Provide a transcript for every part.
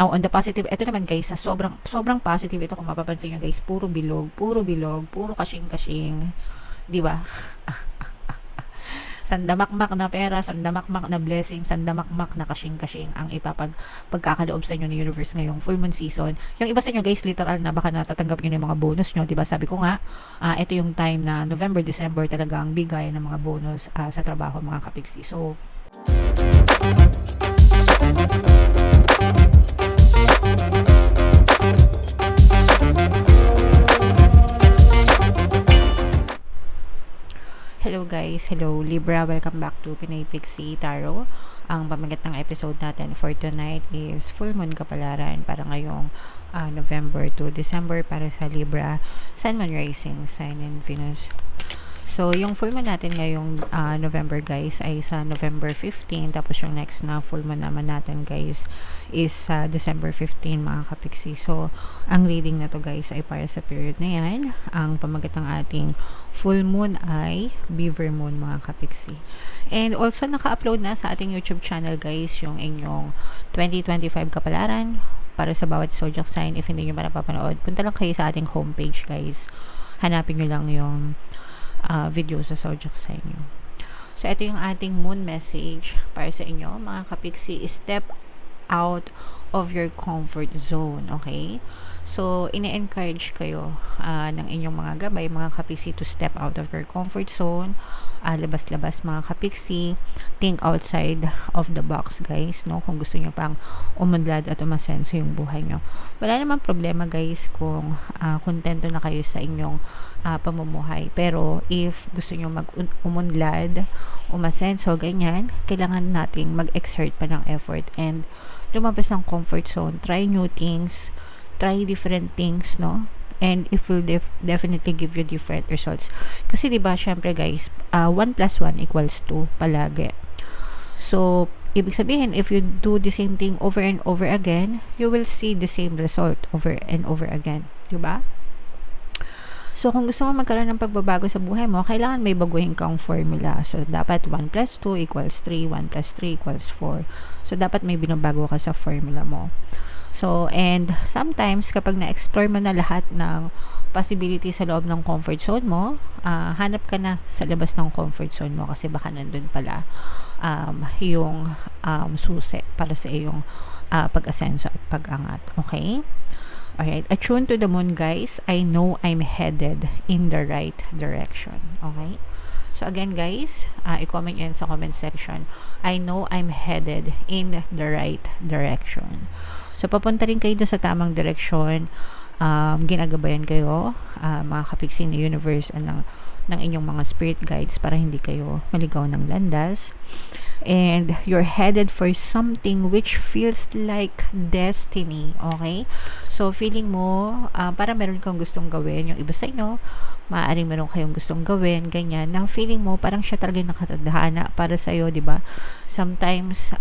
Now, on the positive, ito naman guys, sa sobrang positive ito kung mapapansin nyo guys, puro bilog, puro kashing-kashing, di ba? Sandamakmak na pera, sandamakmak na blessing, sandamakmak na kashing-kashing ang pagkakaloob sa inyo ni universe ngayong full moon season. Yung iba sa inyo guys, literal na baka natatanggap nyo yung mga bonus nyo, diba? Sabi ko nga, ito yung time na November, December talaga ang bigay ng mga bonus sa trabaho mga kapiksi. So, hello guys, hello Libra, welcome back to Pinoy Pixie Tarot. Ang pamagat ng episode natin for tonight is full moon kapalaran para ngayong November to December para sa Libra, Sun, Moon, Rising, Sign, and Venus. So, yung full moon natin ngayong November guys ay sa November 15, tapos yung next na full moon naman natin guys is sa December 15 mga kapiksi. So, ang reading na to guys ay para sa period na yan. Ang pamagat ng ating full moon ay Beaver Moon mga kapiksi. And also naka-upload na sa ating YouTube channel guys yung inyong 2025 kapalaran para sa bawat zodiac sign. If hindi nyo pa napapanood, punta lang kayo sa ating homepage guys. Hanapin nyo lang yung video sa zodiac sign nyo. So, ito yung ating moon message para sa inyo mga kapiksi. Step out of your comfort zone, okay? So, ine-encourage kayo ng inyong mga gabay, mga kapiksi, to step out of your comfort zone. Labas-labas mga kapiksi. Think outside of the box, guys, no? Kung gusto nyo pang umunlad at umasenso yung buhay nyo. Wala namang problema, guys, kung kontento na kayo sa inyong pamumuhay. Pero, if gusto nyo umunlad, umasenso, ganyan, kailangan nating mag-exert pa ng effort and lumabas ng comfort zone. Try new things, try different things, no? And it will definitely give you different results. Kasi diba, syempre guys, 1 plus 1 equals 2 palagi. So, ibig sabihin, if you do the same thing over and over again, you will see the same result over and over again. Diba? So, kung gusto mo magkaroon ng pagbabago sa buhay mo, kailangan may baguhin kang formula. So, dapat 1 plus 2 equals 3, 1 plus 3 equals 4. So, dapat may binabago ka sa formula mo. So, and sometimes, kapag na-explore mo na lahat ng possibility sa loob ng comfort zone mo, hanap ka na sa labas ng comfort zone mo kasi baka nandun pala yung susi para sa iyong pag-asenso at pag-angat. Okay? Alright, attune to the moon guys. I know I'm headed in the right direction. Okay? So again guys, i-comment yan sa comment section. I know I'm headed in the right direction. So papunta rin kayo sa tamang direksyon. Ginagabayan kayo, mga kapiksi ni universe ng inyong mga spirit guides para hindi kayo maligaw ng landas. And you're headed for something which feels like destiny, okay? So, feeling mo, para meron kang gustong gawin, yung iba sa inyo, maaaring meron kayong gustong gawin, ganyan, na feeling mo, parang siya talaga nakatadhana para sa'yo, di ba? Sometimes,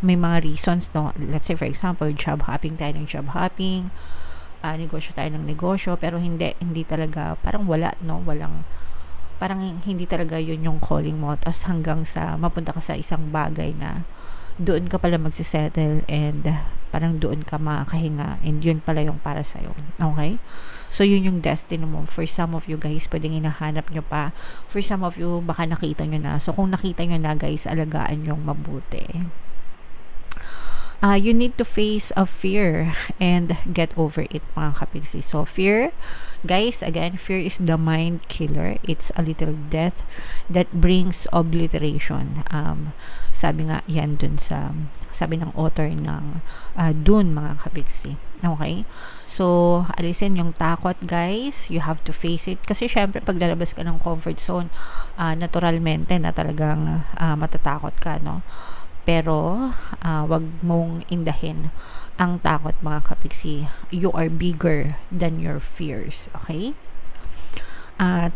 may mga reasons, no? Let's say, for example, job hopping tayo ng job hopping, negosyo tayo ng negosyo, pero hindi talaga, parang wala, no? Parang hindi talaga yun yung calling mo. Tapos hanggang sa mapunta ka sa isang bagay na doon ka pala magsisettle and parang doon ka makakahinga and yun pala yung para sa'yo. Okay? So, yun yung destiny mo. For some of you guys, pwedeng hinahanap nyo pa. For some of you, baka nakita nyo na. So, kung nakita nyo na guys, alagaan yung mabuti. You need to face a fear and get over it, mga kapiksi. So, fear, guys, again, fear is the mind killer. It's a little death that brings obliteration. Sabi nga yan dun sabi ng author ng Dune, mga kapiksi. Okay? So, alisin yung takot, guys. You have to face it. Kasi, syempre, pag lalabas ka ng comfort zone, naturalmente na talagang matatakot ka, no? Pero, wag mong indahin ang takot, mga kapiksi. You are bigger than your fears. Okay?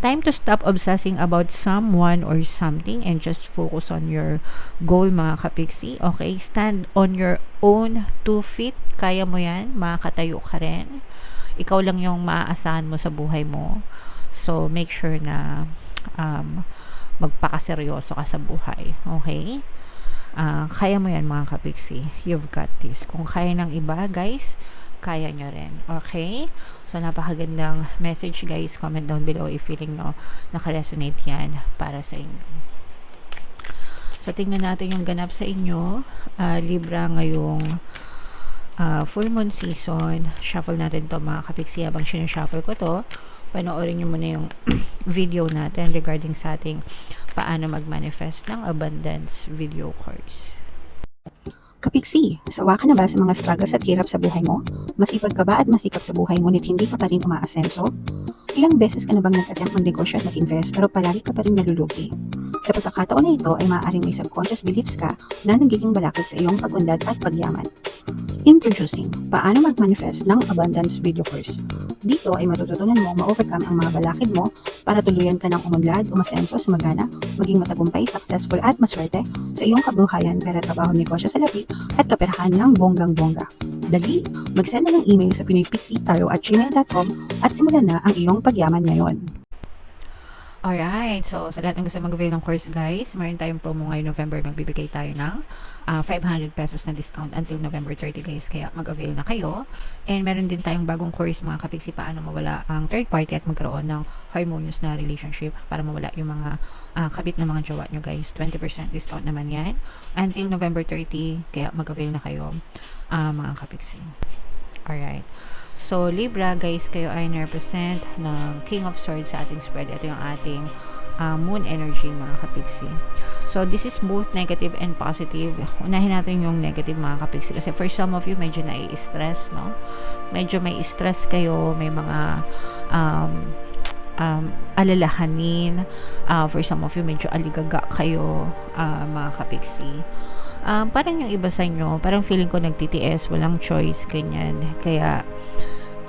Time to stop obsessing about someone or something and just focus on your goal, mga kapiksi. Okay? Stand on your own 2 feet. Kaya mo yan. Makakatayo ka rin. Ikaw lang yung maaasahan mo sa buhay mo. So, make sure na magpakaseryoso ka sa buhay. Okay? Kaya mo yan mga kapiksi. You've got this. Kung kaya ng iba, guys, kaya nyo rin. Okay? So, napakagandang message, guys. Comment down below if feeling nyo nakaresonate yan para sa inyo. So, tingnan natin yung ganap sa inyo. Libra ngayong full moon season. Shuffle natin to mga kapiksi. Habang sinushuffle ko to, panoorin nyo muna yung video natin regarding sa ating paano mag-manifest ng abundance video course. Kapiksi, sawa ka na ba sa mga struggles at hirap sa buhay mo? Masipag ka ba at masikap sa buhay ngunit hindi ka pa rin umaasenso? Ilang beses ka na bang nag-attempt mag-negosyo at mag-invest pero palagi ka pa rin nalulugi? Sa pagkakataon na ito ay maaaring may subconscious beliefs ka na nagiging balakid sa iyong pag-unlad at pagyaman. Introducing, paano mag-manifest ng abundance video course. Dito ay matututunan mo ma-overcome ang mga balakid mo para tuluyan ka ng umunlad, umasenso, sumagana, maging matagumpay, successful at maswerte sa iyong kabuhayan, pera, trabaho, negosyo sa labi at kaperahan ng bonggang-bongga. Dali, mag-send na ng email sa pinoypixie@gmail.com at simulan na ang iyong pagyaman ngayon. Alright, so sa lahat ng gusto mag-avail ng course, guys, mayroon tayong promo ngayong November. Magbibigay tayo ng 500 pesos na discount until November 30, guys. Kaya mag-avail na kayo. And meron din tayong bagong course, mga kapiksi, paano mawala ang third party at magkaroon ng harmonious na relationship para mawala yung mga kabit na mga jowa nyo, guys. 20% discount naman yan until November 30. Kaya mag-avail na kayo, mga kapiksi. Alright. So, Libra, guys, kayo ay na-represent ng King of Swords sa ating spread. Ito yung ating moon energy, mga kapiksi. So, this is both negative and positive. Unahin natin yung negative, mga kapiksi. Kasi for some of you, medyo nai-stress, no? Medyo may stress kayo, may mga alalahanin. For some of you, medyo aligaga kayo, mga kapiksi. Parang yung iba sa inyo, parang feeling ko nagtitiis, walang choice, ganyan. Kaya,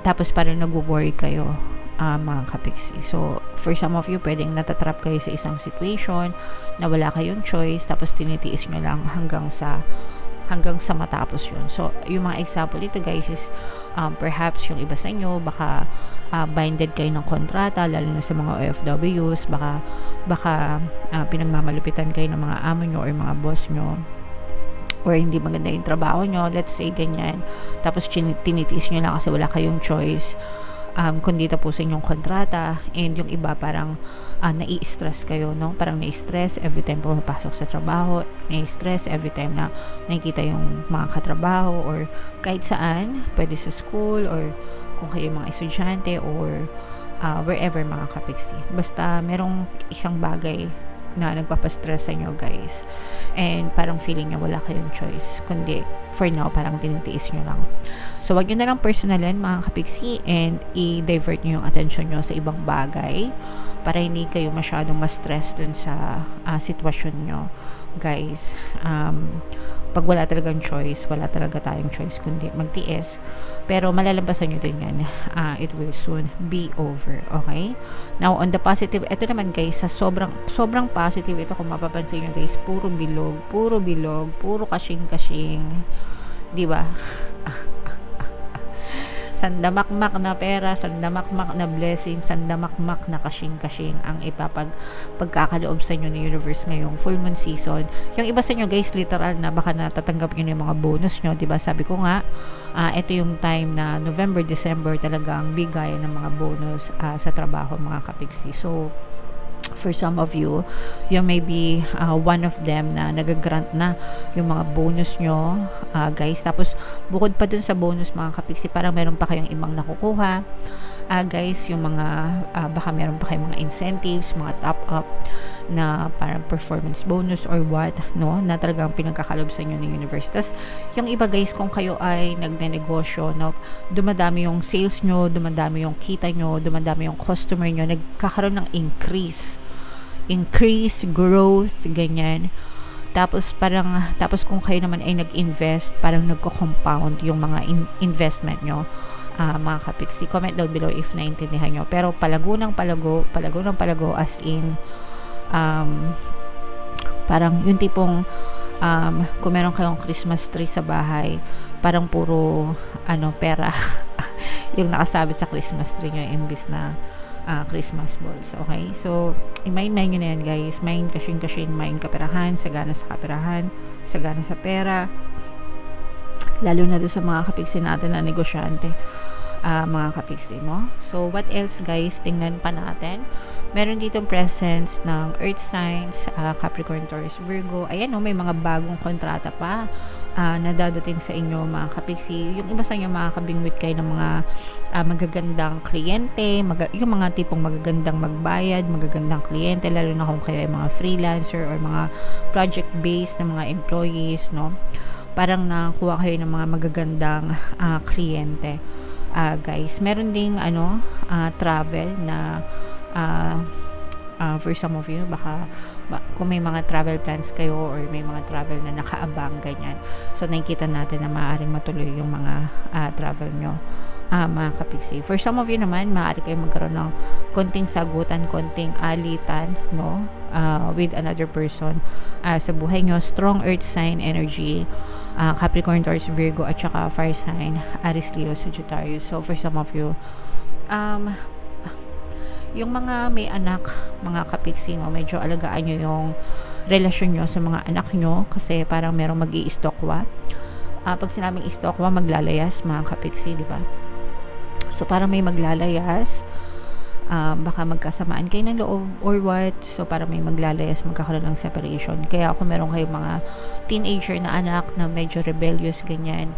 tapos parang nag-worry kayo, mga kapiksi. So, for some of you, pwedeng natatrap kayo sa isang situation na wala kayong choice, tapos tinitiis nyo lang hanggang sa matapos yun. So, yung mga example dito, guys, is perhaps yung iba sa inyo, baka binded kayo ng kontrata, lalo na sa mga OFWs, baka pinagmamalupitan kayo ng mga amo nyo or mga boss nyo, or hindi maganda yung trabaho nyo, let's say ganyan, tapos tinitiis nyo lang kasi wala kayong choice, kundi tapusin yung kontrata. And yung iba parang nai-stress kayo, no? Parang nai-stress every time pumapasok sa trabaho, nai-stress every time na nakikita yung mga katrabaho or kahit saan, pwede sa school or kung kayo mga estudyante or wherever, mga kapiksi. Basta merong isang bagay na nagpapastress sa inyo, guys, and parang feeling nyo wala kayong choice, kundi for now parang tinitiis nyo lang. So wag nyo na lang personalin, mga kapiksi, and i-divert nyo yung attention nyo sa ibang bagay para hindi kayo masyadong ma-stress dun sa sitwasyon nyo, guys. Pag wala talagang choice, wala talaga tayong choice kundi magtiis, pero malalampasan nyo din yan. It will soon be over. Okay? Now, on the positive, ito naman, guys, sa sobrang positive ito, kung mapapansin nyo, guys, puro bilog, puro kashing-kashing, di ba? Sandamakmak na pera, sandamakmak na blessing, sandamakmak na kashing-kashing ang pagkakaloob sa inyo ng universe ngayong full moon season. Yung iba sa inyo, guys, literal na baka natatanggap nyo yung mga bonus nyo, diba? Sabi ko nga, ito yung time na November, December talagang bigay ng mga bonus sa trabaho, mga kapiksi. So, for some of you, you may be one of them na nagagrant na yung mga bonus nyo, guys. Tapos, bukod pa dun sa bonus, mga kapiksi, parang meron pa kayong ibang nakukuha, guys, yung mga baka meron pa kayong mga incentives, mga top up na parang performance bonus or what, no, na talagang pinagkakalob sa inyo ng universe. Tapos, yung iba, guys, kung kayo ay nagnenegosyo, no, dumadami yung sales nyo, dumadami yung kita nyo, dumadami yung customer nyo, nagkakaroon ng increase, growth, ganyan. Tapos kung kayo naman ay nag-invest, parang nagko-compound yung mga investment nyo, mga kapiksi. Comment down below if naintindihan nyo. Pero palago ng palago as in parang yung tipong kung meron kayong Christmas tree sa bahay, parang puro pera yung nakasabit sa Christmas tree nyo, imbis na Christmas balls. Okay? So, i-mind nyo na yan, guys. Mind kasing-kasing, mind kaperahan, sagana sa kaperahan, sagana sa pera. Lalo na doon sa mga kapiksi natin na negosyante. Mga kapiksi mo. So, what else, guys? Tingnan pa natin. Meron ditong presence ng Earth signs, Capricorn, Taurus, Virgo. Ayan, may mga bagong kontrata pa na dadating sa inyo, mga kapiksi. Yung iba sa inyo, makakabingwit kayo ng mga magagandang kliyente, yung mga tipong magagandang magbayad, magagandang kliyente, lalo na kung kayo ay mga freelancer or mga project-based na mga employees, no? Parang nakuha kayo ng mga magagandang kliyente. Guys, meron ding travel na for some of you, baka kung may mga travel plans kayo or may mga travel na nakaabang, ganyan. So, nakikita natin na maaaring matuloy yung mga travel nyo, mga kapiksi. For some of you naman, maaari kayo magkaroon ng konting sagutan, konting alitan, no? With another person sa buhay nyo. Strong earth sign energy, Capricorn, Taurus, Virgo, at saka fire sign, Aries, Leo, Sagittarius. So, for some of you, yung mga may anak, mga kapiksi, no, medyo alagaan nyo yung relasyon nyo sa mga anak nyo kasi parang merong mag-i-istokwa. Pag sinabing istokwa, maglalayas, mga kapiksi, di ba? So, parang may maglalayas, baka magkasamaan kayo ng loob or what. So, parang may maglalayas, magkakaroon ng separation. Kaya kung meron kayong mga teenager na anak na medyo rebellious, ganyan,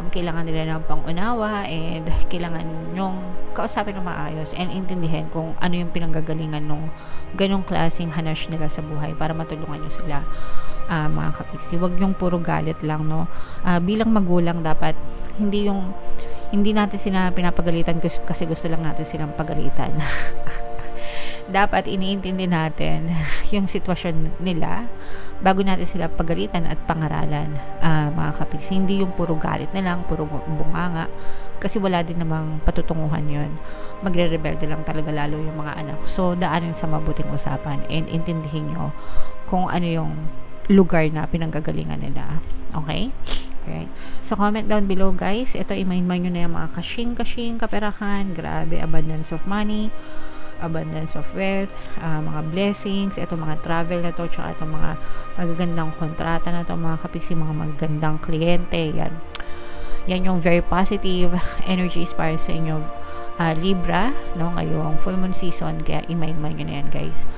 kailangan nila ng pangunawa and kailangan nyong kausapin ng maayos and intindihin kung ano yung pinanggagalingan nung ganong klaseng hanash nila sa buhay para matulungan nyo sila, mga kapiksi. Huwag yung puro galit lang, no? Bilang magulang, dapat hindi natin sila pinapagalitan kasi gusto lang natin silang pagalitan. Dapat iniintindi natin yung sitwasyon nila bago natin sila pagalitan at pangaralan, mga kapiksi. Hindi yung puro galit na lang, puro bunganga, kasi wala din namang patutunguhan yun. Magre-rebelde lang talaga lalo yung mga anak. So, daanin sa mabuting usapan and intindihin nyo kung ano yung lugar na pinanggagalingan nila. Okay? Alright. So, comment down below, guys. Ito, i-mind nyo na yung mga kasing kaperahan. Grabe, abundance of money, abundance of wealth, mga blessings, ito mga travel na to, tsaka ito mga magagandang kontrata na to, mga kapiksi, mga magagandang kliyente. Yan yung very positive energies para sa inyo, Libra, no, ngayong full moon season. Kaya i-mind nyo na yan, guys,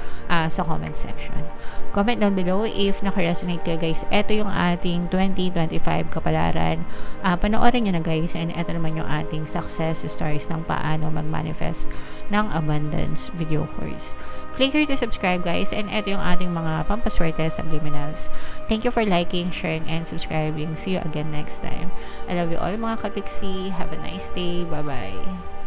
sa comment section. Comment down below if naka-resonate kayo, guys. Ito yung ating 2025 kapalaran. Panoorin nyo na, guys, and ito naman yung ating success stories ng paano mag-manifest ng abundance video course. Click here to subscribe, guys, and ito yung ating mga pampaswerte subliminals. Thank you for liking, sharing, and subscribing. See you again next time. I love you all, mga kapiksi. Have a nice day. Bye-bye.